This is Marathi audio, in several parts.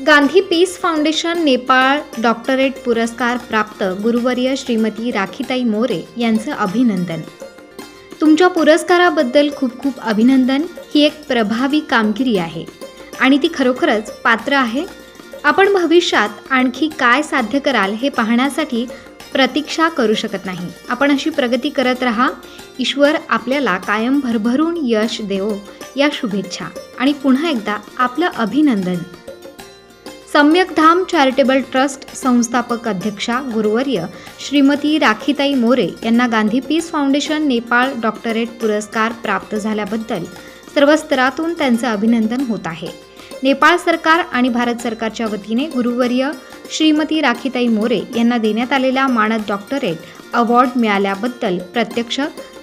Gandhi peace foundation Nepal doctorate पुरस्कार प्राप्त गुरुवर्य श्रीमती राखीताई मोरे यांचं अभिनंदन। तुमच्या पुरस्काराबद्दल खूप खूप अभिनंदन। ही एक प्रभावी कामगिरी आहे आणि ती खरोखरच पात्र आहे। आपण भविष्यात आणखी काय साध्य कराल हे पाहण्यासाठी प्रतीक्षा करू शकत नाही। आपण अशी प्रगती करत राहा। ईश्वर आपल्याला कायम भरभरून यश देवो या शुभेच्छा आणि पुन्हा एकदा आपलं अभिनंदन। सम्यक धाम चॅरिटेबल ट्रस्ट संस्थापक अध्यक्षा गुरुवर्य श्रीमती राखीताई मोरे यांना Gandhi peace foundation Nepal doctorate पुरस्कार प्राप्त झाल्याबद्दल सर्व स्तरातून त्यांचे अभिनंदन होत आहे। नेपाळ सरकार आणि भारत सरकारच्या वतीने गुरुवर्य श्रीमती राखीताई मोरे यांना देण्यात आलेला मानद डॉक्टरेट अवॉर्ड मिळाल्याबद्दल प्रत्यक्ष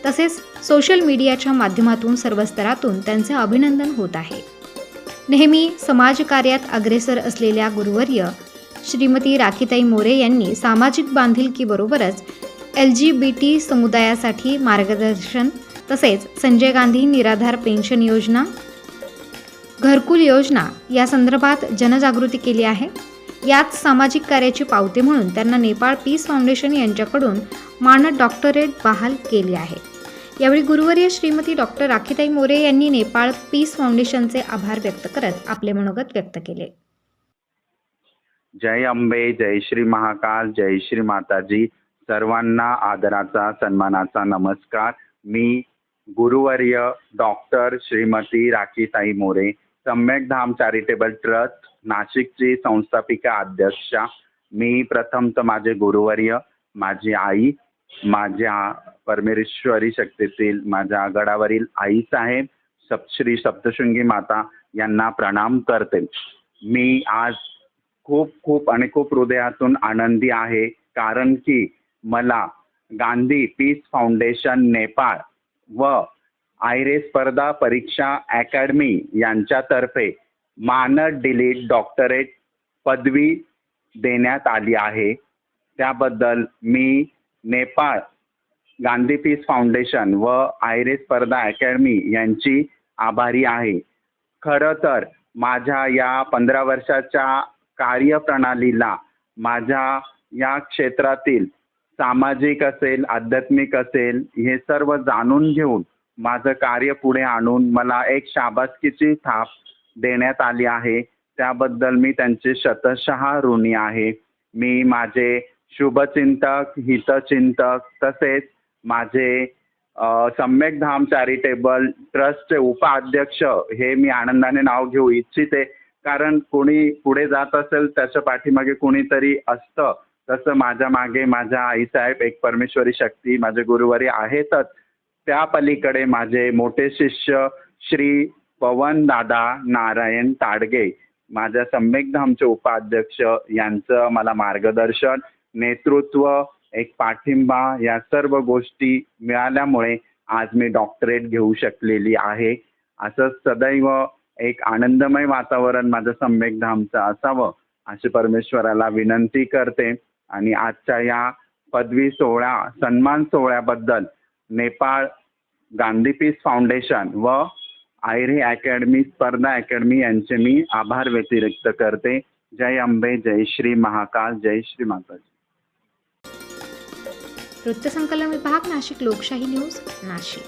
तसेच सोशल मीडियाच्या माध्यमातून सर्व स्तरातून त्यांचे अभिनंदन होत आहे। नेहमी समाजकार्यात अग्रेसर असलेल्या गुरुवर्य श्रीमती राखीताई मोरे यांनी सामाजिक बांधिलकीबरोबरच LGBT समुदायासाठी मार्गदर्शन तसेच संजय गांधी निराधार पेन्शन योजना, घरकुल योजना या संदर्भात जनजागृती केली आहे। यात सामाजिक कार्याची पावते म्हणून त्यांना नेपाळ पीस फाउंडेशन यांच्याकडून मानद डॉक्टरेट बहाल केली आहे। यावेळी गुरुवर्य श्रीमती डॉक्टर राखीताई मोरे यांनी नेपाळ पीस फाउंडेशनचे आभार व्यक्त करत आपले मनोगत व्यक्त केले। जय अंबे, जय श्री महाकाल, जय श्री माताजी। सर्वांना आदराचा सन्मानाचा नमस्कार। मी गुरुवर्य डॉक्टर श्रीमती राखीताई मोरे, सम्यक धाम चॅरिटेबल ट्रस्ट नाशिकची संस्थापिका अध्यक्षा। मी प्रथमतः माझे गुरुवर्य, माझी आई, माझ्या परमेश्वरी शक्तीतील माझ्या गडावरील आई साहेब श्री सप्तशृंगी माता यांना प्रणाम करते। मी आज खूप हृदयातून आनंदी आहे, कारण की मला गांधी पीस फाउंडेशन नेपाळ व आयरे स्पर्धा परीक्षा अकॅडमी यांच्यातर्फे मानद डिलीट डॉक्टरेट पदवी देण्यात आली आहे। त्याबद्दल मी नेपाळ गांधी पीस फाउंडेशन व आयरे स्पर्धा अकॅडमी यांची आभारी आहे। खरं तर माझ्या या 15 वर्षाच्या कार्यप्रणालीला माझ्या या क्षेत्रातील सामाजिक असेल, आध्यात्मिक असेल, हे सर्व जाणून घेऊन माझं कार्य पुढे आणून मला एक शाबासकीची थाप देण्यात आली आहे। त्याबद्दल मी त्यांचे शतशः ऋणी आहे। मी माझे शुभचिंतक, हितचिंतक तसेच माझे सम्यक धाम चॅरिटेबल ट्रस्टचे उपाध्यक्ष हे मी आनंदाने नाव घेऊ इच्छिते, कारण कोणी पुढे जात असेल त्याच्या पाठीमागे कोणीतरी असतं। तसं माझ्या मागे माझ्या आईसाहेब एक परमेश्वरी शक्ती माझे गुरुवर्य आहेतच। त्या पलीकडे माझे मोठे शिष्य श्री पवन दादा नारायण ताडगे माझ्या सम्यक धामचे उपाध्यक्ष यांचं मला मार्गदर्शन, नेतृत्व, एक पाठिंबा या सर्व गोष्टी मिळाल्यामुळे आज मी डॉक्टरेट घेऊ शकलेली आहे। असं सदैव एक आनंदमय वातावरण माझं सम्यक धामचं असावं अशी परमेश्वराला विनंती करते। आणि आजच्या या पदवी सोहळा सन्मान सोहळ्याबद्दल नेपाळ गांधी पीस फाउंडेशन व आयरे अकॅडमी स्पर्धा अकॅडमी यांचे मी आभार व्यतिरिक्त करते। जय अंबे, जय श्री महाकाल, जय श्री माताजी। वृत्तसंकलन विभाग, नाशिक लोकशाही न्यूज, नाशिक।